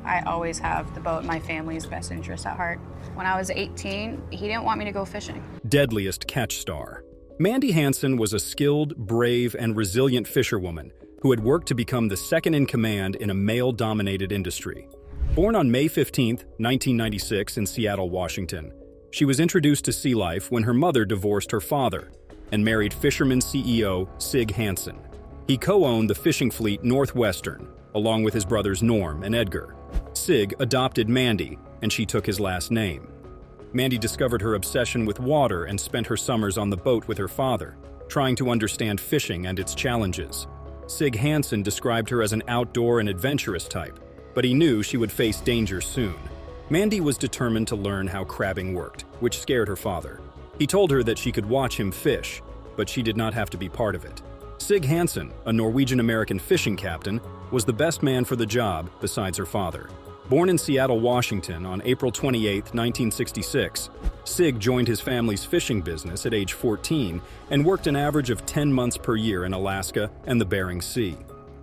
I always have the boat and my family's best interest at heart. When I was 18, he didn't want me to go fishing. Deadliest catch star. Mandy Hansen was a skilled, brave, and resilient fisherwoman who had worked to become the second in command in a male-dominated industry. Born on May 15, 1996 in Seattle, Washington, she was introduced to sea life when her mother divorced her father and married fisherman CEO Sig Hansen. He co-owned the fishing fleet Northwestern, along with his brothers Norm and Edgar. Sig adopted Mandy, and she took his last name. Mandy discovered her obsession with water and spent her summers on the boat with her father, trying to understand fishing and its challenges. Sig Hansen described her as an outdoor and adventurous type, but he knew she would face danger soon. Mandy was determined to learn how crabbing worked, which scared her father. He told her that she could watch him fish, but she did not have to be part of it. Sig Hansen, a Norwegian-American fishing captain, was the best man for the job besides her father. Born in Seattle, Washington on April 28, 1966, Sig joined his family's fishing business at age 14 and worked an average of 10 months per year in Alaska and the Bering Sea.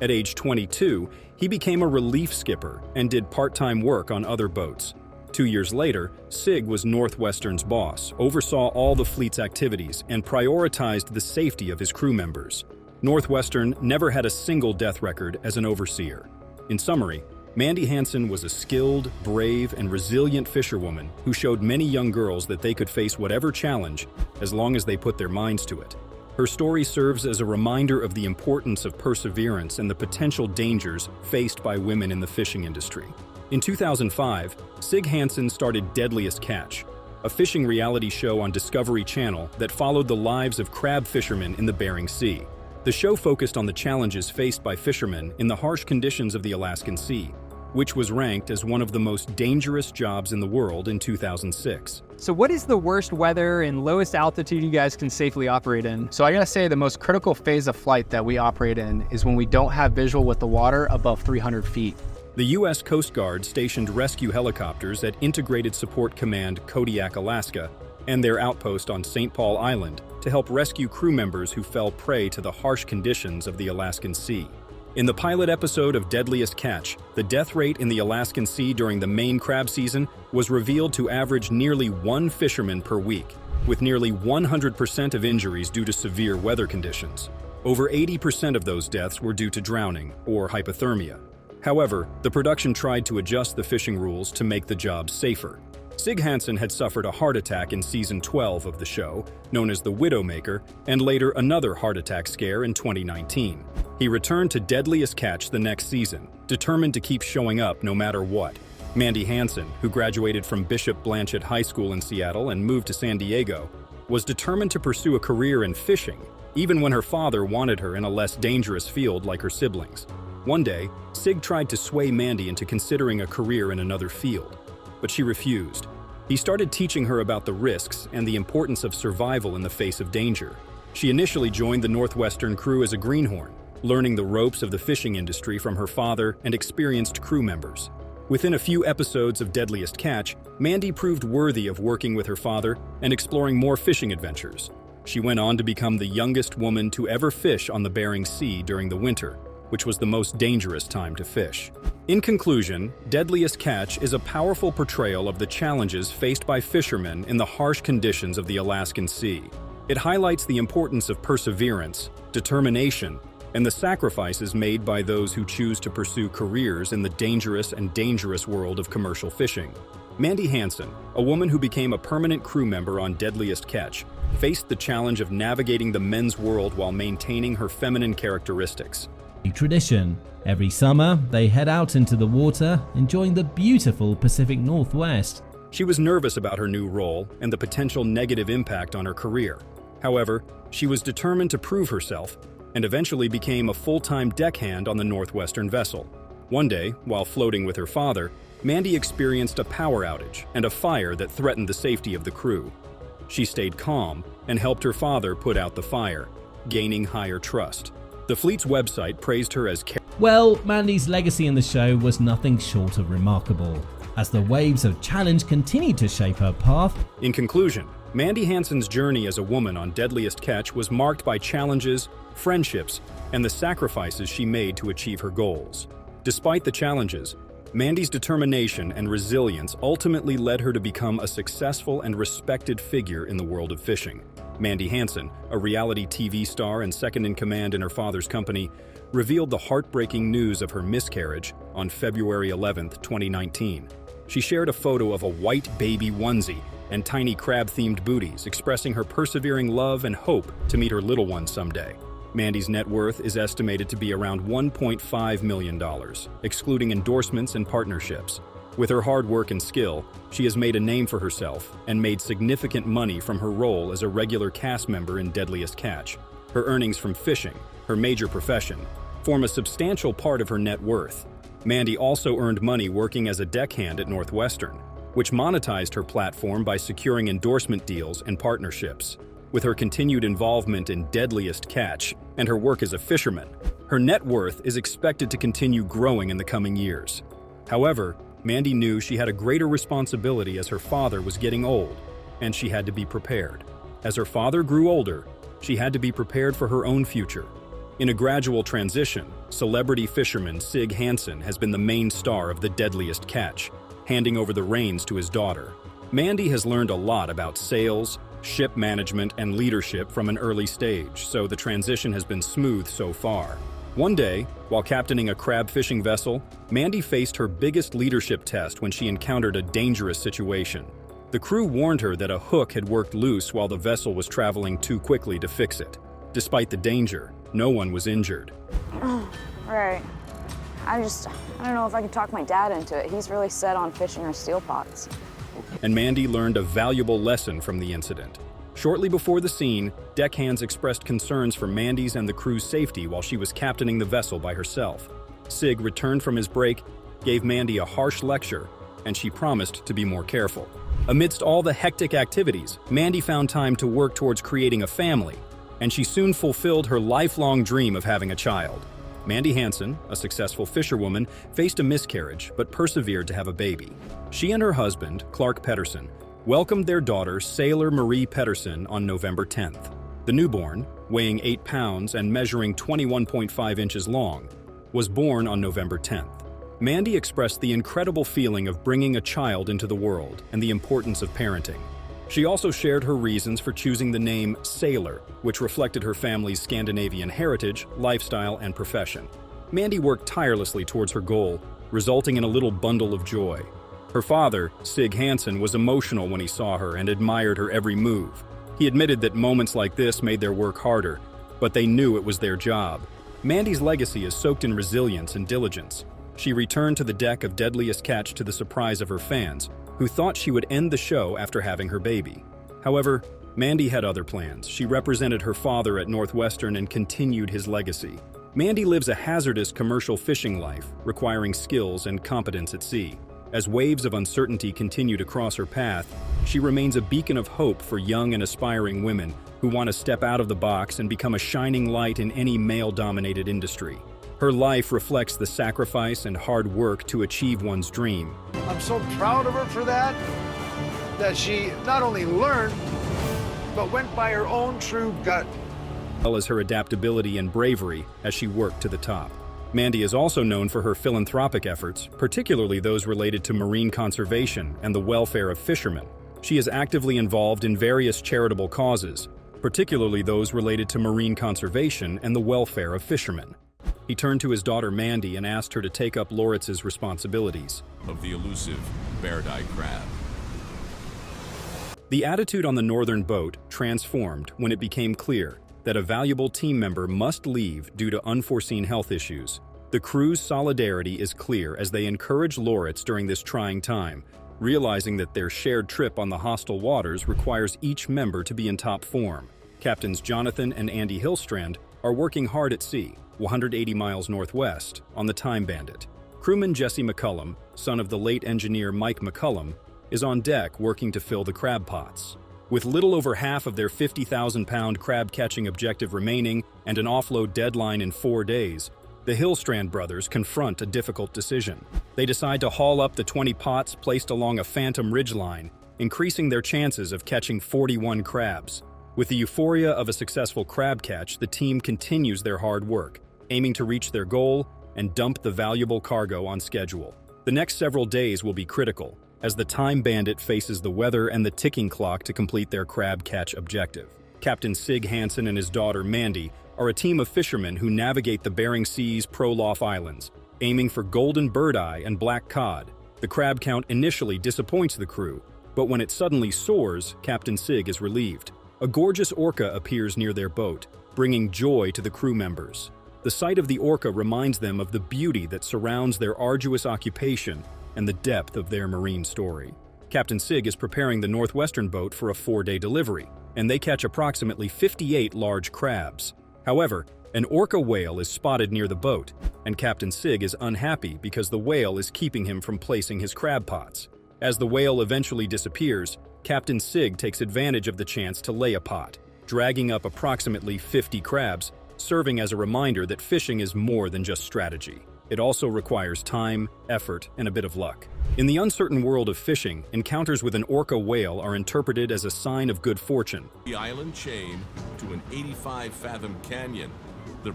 At age 22, he became a relief skipper and did part-time work on other boats. 2 years later, Sig was Northwestern's boss, oversaw all the fleet's activities, and prioritized the safety of his crew members. Northwestern never had a single death record as an overseer. In summary, Mandy Hansen was a skilled, brave, and resilient fisherwoman who showed many young girls that they could face whatever challenge as long as they put their minds to it. Her story serves as a reminder of the importance of perseverance and the potential dangers faced by women in the fishing industry. In 2005, Sig Hansen started Deadliest Catch, a fishing reality show on Discovery Channel that followed the lives of crab fishermen in the Bering Sea. The show focused on the challenges faced by fishermen in the harsh conditions of the Alaskan Sea, which was ranked as one of the most dangerous jobs in the world in 2006. So what is the worst weather and lowest altitude you guys can safely operate in? So I gotta say the most critical phase of flight that we operate in is when we don't have visual with the water above 300 feet. The U.S. Coast Guard stationed rescue helicopters at Integrated Support Command Kodiak, Alaska, and their outpost on St. Paul Island to help rescue crew members who fell prey to the harsh conditions of the Alaskan Sea. In the pilot episode of Deadliest Catch, the death rate in the Alaskan Sea during the main crab season was revealed to average nearly one fisherman per week, with nearly 100% of injuries due to severe weather conditions. Over 80% of those deaths were due to drowning or hypothermia. However, the production tried to adjust the fishing rules to make the job safer. Sig Hansen had suffered a heart attack in season 12 of the show, known as the Widowmaker, and later another heart attack scare in 2019. He returned to Deadliest Catch the next season, determined to keep showing up no matter what. Mandy Hansen, who graduated from Bishop Blanchett High School in Seattle and moved to San Diego, was determined to pursue a career in fishing, even when her father wanted her in a less dangerous field like her siblings. One day, Sig tried to sway Mandy into considering a career in another field, but she refused. He started teaching her about the risks and the importance of survival in the face of danger. She initially joined the Northwestern crew as a greenhorn, learning the ropes of the fishing industry from her father and experienced crew members. Within a few episodes of Deadliest Catch, Mandy proved worthy of working with her father and exploring more fishing adventures. She went on to become the youngest woman to ever fish on the Bering Sea during the winter, which was the most dangerous time to fish. In conclusion, Deadliest Catch is a powerful portrayal of the challenges faced by fishermen in the harsh conditions of the Alaskan Sea. It highlights the importance of perseverance, determination, and the sacrifices made by those who choose to pursue careers in the dangerous world of commercial fishing. Mandy Hansen, a woman who became a permanent crew member on Deadliest Catch, faced the challenge of navigating the men's world while maintaining her feminine characteristics. Tradition. Every summer, they head out into the water, enjoying the beautiful Pacific Northwest. She was nervous about her new role and the potential negative impact on her career. However, she was determined to prove herself and eventually became a full-time deckhand on the Northwestern vessel. One day, while floating with her father, Mandy experienced a power outage and a fire that threatened the safety of the crew. She stayed calm and helped her father put out the fire, gaining higher trust. The fleet's website praised her as Well, Mandy's legacy in the show was nothing short of remarkable, as the waves of challenge continued to shape her path. In conclusion, Mandy Hansen's journey as a woman on Deadliest Catch was marked by challenges, friendships, and the sacrifices she made to achieve her goals. Despite the challenges, Mandy's determination and resilience ultimately led her to become a successful and respected figure in the world of fishing. Mandy Hansen, a reality TV star and second-in-command in her father's company, revealed the heartbreaking news of her miscarriage on February 11, 2019. She shared a photo of a white baby onesie and tiny crab-themed booties, expressing her persevering love and hope to meet her little one someday. Mandy's net worth is estimated to be around $1.5 million, excluding endorsements and partnerships. With her hard work and skill, she has made a name for herself and made significant money from her role as a regular cast member in Deadliest Catch. Her earnings from fishing, her major profession, form a substantial part of her net worth. Mandy also earned money working as a deckhand at Northwestern, which monetized her platform by securing endorsement deals and partnerships. With her continued involvement in Deadliest Catch and her work as a fisherman, her net worth is expected to continue growing in the coming years. However, Mandy knew she had a greater responsibility as her father was getting old, and she had to be prepared. As her father grew older, she had to be prepared for her own future. In a gradual transition, celebrity fisherman Sig Hansen has been the main star of the Deadliest Catch, handing over the reins to his daughter. Mandy has learned a lot about sales, ship management, and leadership from an early stage, so the transition has been smooth so far. One day, while captaining a crab fishing vessel, Mandy faced her biggest leadership test when she encountered a dangerous situation. The crew warned her that a hook had worked loose while the vessel was traveling too quickly to fix it. Despite the danger, no one was injured. Right. I don't know if I could talk my dad into it. He's really set on fishing our steel pots. And Mandy learned a valuable lesson from the incident. Shortly before the scene, deckhands expressed concerns for Mandy's and the crew's safety while she was captaining the vessel by herself. Sig returned from his break, gave Mandy a harsh lecture, and she promised to be more careful. Amidst all the hectic activities, Mandy found time to work towards creating a family, and she soon fulfilled her lifelong dream of having a child. Mandy Hansen, a successful fisherwoman, faced a miscarriage but persevered to have a baby. She and her husband, Clark Pedersen, welcomed their daughter, Sailor Marie Pedersen, on November 10th. The newborn, weighing 8 pounds and measuring 21.5 inches long, was born on November 10th. Mandy expressed the incredible feeling of bringing a child into the world and the importance of parenting. She also shared her reasons for choosing the name Sailor, which reflected her family's Scandinavian heritage, lifestyle, and profession. Mandy worked tirelessly towards her goal, resulting in a little bundle of joy. Her father, Sig Hansen, was emotional when he saw her and admired her every move. He admitted that moments like this made their work harder, but they knew it was their job. Mandy's legacy is soaked in resilience and diligence. She returned to the deck of Deadliest Catch to the surprise of her fans, who thought she would end the show after having her baby. However, Mandy had other plans. She represented her father at Northwestern and continued his legacy. Mandy lives a hazardous commercial fishing life, requiring skills and competence at sea. As waves of uncertainty continue to cross her path, she remains a beacon of hope for young and aspiring women who want to step out of the box and become a shining light in any male-dominated industry. Her life reflects the sacrifice and hard work to achieve one's dream. I'm so proud of her for that she not only learned, but went by her own true gut. As well as her adaptability and bravery as she worked to the top. Mandy is also known for her philanthropic efforts, particularly those related to marine conservation and the welfare of fishermen. She is actively involved in various charitable causes, particularly those related to marine conservation and the welfare of fishermen. He turned to his daughter Mandy and asked her to take up Loritz's responsibilities. Of the elusive bear-eyed crab. The attitude on the northern boat transformed when it became clear that a valuable team member must leave due to unforeseen health issues. The crew's solidarity is clear as they encourage Loritz during this trying time, realizing that their shared trip on the hostile waters requires each member to be in top form. Captains Jonathan and Andy Hillstrand are working hard at sea, 180 miles northwest, on the Time Bandit. Crewman Jesse McCullum, son of the late engineer Mike McCullum, is on deck working to fill the crab pots. With little over half of their 50,000-pound crab-catching objective remaining and an offload deadline in 4 days, the Hillstrand brothers confront a difficult decision. They decide to haul up the 20 pots placed along a phantom ridgeline, increasing their chances of catching 41 crabs. With the euphoria of a successful crab catch, the team continues their hard work, aiming to reach their goal and dump the valuable cargo on schedule. The next several days will be critical, as the time bandit faces the weather and the ticking clock to complete their crab catch objective. Captain Sig Hansen and his daughter Mandy are a team of fishermen who navigate the Bering Sea's Prolof Islands, aiming for golden birdeye and black cod. The crab count initially disappoints the crew, but when it suddenly soars, Captain Sig is relieved. A gorgeous orca appears near their boat, bringing joy to the crew members. The sight of the orca reminds them of the beauty that surrounds their arduous occupation and the depth of their marine story. Captain Sig is preparing the Northwestern boat for a 4-day delivery, and they catch approximately 58 large crabs. However, an orca whale is spotted near the boat, and Captain Sig is unhappy because the whale is keeping him from placing his crab pots. As the whale eventually disappears, Captain Sig takes advantage of the chance to lay a pot, dragging up approximately 50 crabs, serving as a reminder that fishing is more than just strategy. It also requires time, effort, and a bit of luck. In the uncertain world of fishing, encounters with an orca whale are interpreted as a sign of good fortune. The island chain to an 85-fathom canyon. The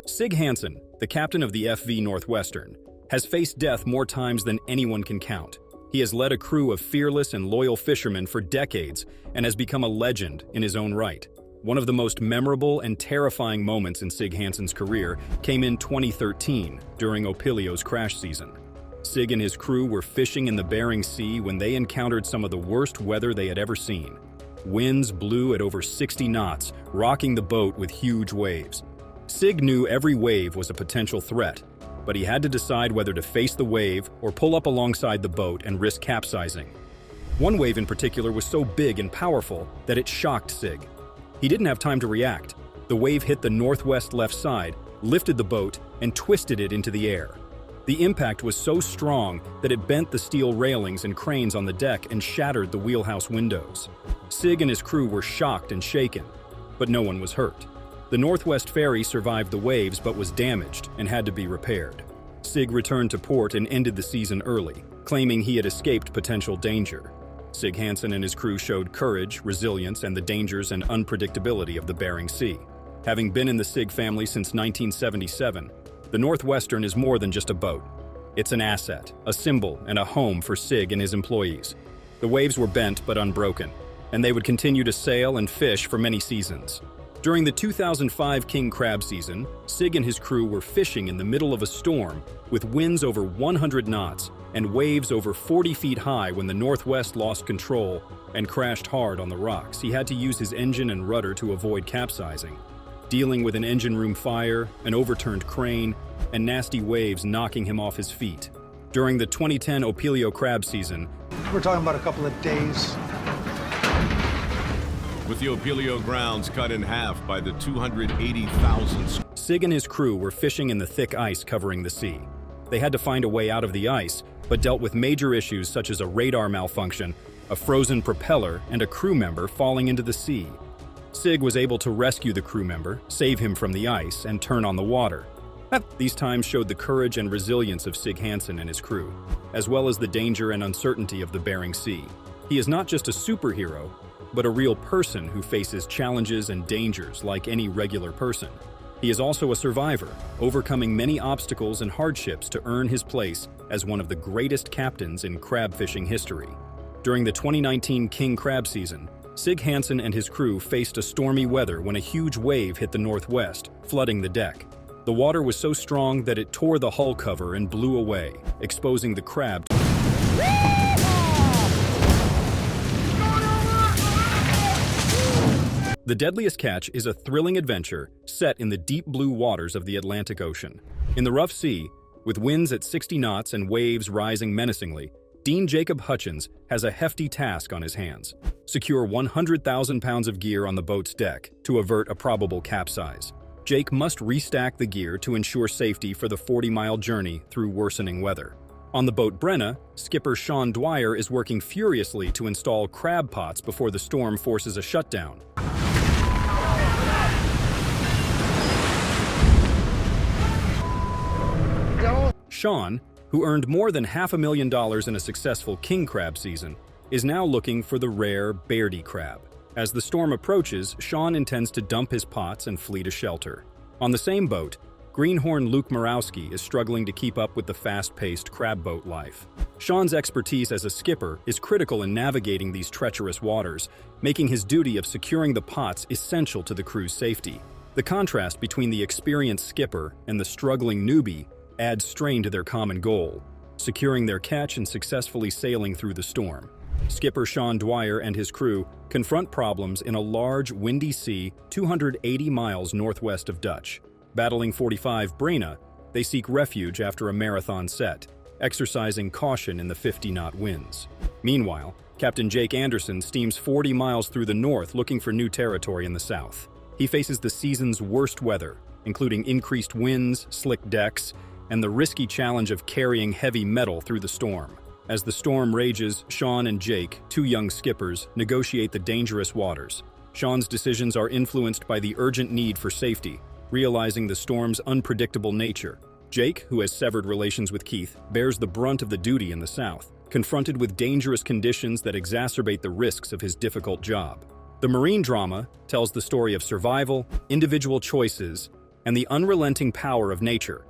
Sig Hansen, the captain of the FV Northwestern, has faced death more times than anyone can count. He has led a crew of fearless and loyal fishermen for decades and has become a legend in his own right. One of the most memorable and terrifying moments in Sig Hansen's career came in 2013 during Opilio's crash season. Sig and his crew were fishing in the Bering Sea when they encountered some of the worst weather they had ever seen. Winds blew at over 60 knots, rocking the boat with huge waves. Sig knew every wave was a potential threat, but he had to decide whether to face the wave or pull up alongside the boat and risk capsizing. One wave in particular was so big and powerful that it shocked Sig. He didn't have time to react. The wave hit the northwest left side, lifted the boat, and twisted it into the air. The impact was so strong that it bent the steel railings and cranes on the deck and shattered the wheelhouse windows. Sig and his crew were shocked and shaken, but no one was hurt. The Northwest Ferry survived the waves but was damaged and had to be repaired. Sig returned to port and ended the season early, claiming he had escaped potential danger. Sig Hansen and his crew showed courage, resilience, and the dangers and unpredictability of the Bering Sea. Having been in the Sig family since 1977, the Northwestern is more than just a boat. It's an asset, a symbol, and a home for Sig and his employees. The waves were bent but unbroken, and they would continue to sail and fish for many seasons. During the 2005 king crab season, Sig and his crew were fishing in the middle of a storm with winds over 100 knots and waves over 40 feet high when the Northwest lost control and crashed hard on the rocks. He had to use his engine and rudder to avoid capsizing, dealing with an engine room fire, an overturned crane, and nasty waves knocking him off his feet. During the 2010 Opilio crab season, We're talking about a couple of days. With the Opilio grounds cut in half by the 280,000. Sig and his crew were fishing in the thick ice covering the sea. They had to find a way out of the ice, but dealt with major issues such as a radar malfunction, a frozen propeller, and a crew member falling into the sea. Sig was able to rescue the crew member, save him from the ice, and turn on the water. These times showed the courage and resilience of Sig Hansen and his crew, as well as the danger and uncertainty of the Bering Sea. He is not just a superhero, but a real person who faces challenges and dangers like any regular person. He is also a survivor, overcoming many obstacles and hardships to earn his place as one of the greatest captains in crab fishing history. During the 2019 king crab season, Sig Hansen and his crew faced a stormy weather when a huge wave hit the northwest, flooding the deck. The water was so strong that it tore the hull cover and blew away, exposing the crab. The Deadliest Catch is a thrilling adventure set in the deep blue waters of the Atlantic Ocean. In the rough sea, with winds at 60 knots and waves rising menacingly, Dean Jacob Hutchins has a hefty task on his hands. Secure 100,000 pounds of gear on the boat's deck to avert a probable capsize. Jake must restack the gear to ensure safety for the 40-mile journey through worsening weather. On the boat Brenna, skipper Sean Dwyer is working furiously to install crab pots before the storm forces a shutdown. Sean, who earned more than $500,000 in a successful king crab season, is now looking for the rare Bairdi crab. As the storm approaches, Sean intends to dump his pots and flee to shelter. On the same boat, Greenhorn Luke Morawski is struggling to keep up with the fast-paced crab boat life. Sean's expertise as a skipper is critical in navigating these treacherous waters, making his duty of securing the pots essential to the crew's safety. The contrast between the experienced skipper and the struggling newbie adds strain to their common goal, securing their catch and successfully sailing through the storm. Skipper Sean Dwyer and his crew confront problems in a large, windy sea 280 miles northwest of Dutch. Battling 45 Brena, they seek refuge after a marathon set, exercising caution in the 50-knot winds. Meanwhile, Captain Jake Anderson steams 40 miles through the north looking for new territory in the south. He faces the season's worst weather, including increased winds, slick decks, and the risky challenge of carrying heavy metal through the storm. As the storm rages, Sean and Jake, two young skippers, negotiate the dangerous waters. Sean's decisions are influenced by the urgent need for safety, realizing the storm's unpredictable nature. Jake, who has severed relations with Keith, bears the brunt of the duty in the south, confronted with dangerous conditions that exacerbate the risks of his difficult job. The marine drama tells the story of survival, individual choices, and the unrelenting power of nature.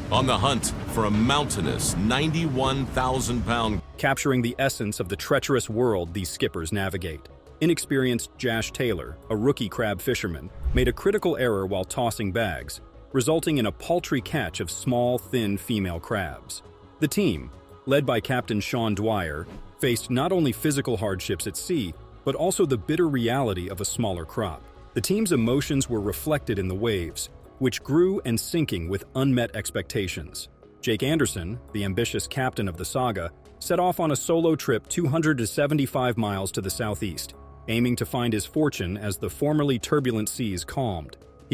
On the hunt for a mountainous 91,000-pound... Capturing the essence of the treacherous world these skippers navigate. Inexperienced Jash Taylor, a rookie crab fisherman, made a critical error while tossing bags, resulting in a paltry catch of small, thin female crabs. The team, led by Captain Sean Dwyer, faced not only physical hardships at sea, but also the bitter reality of a smaller crop. The team's emotions were reflected in the waves, which grew and sinking with unmet expectations. Jake Anderson, the ambitious captain of the saga, set off on a solo trip 275 miles to the southeast, aiming to find his fortune as the formerly turbulent seas calmed.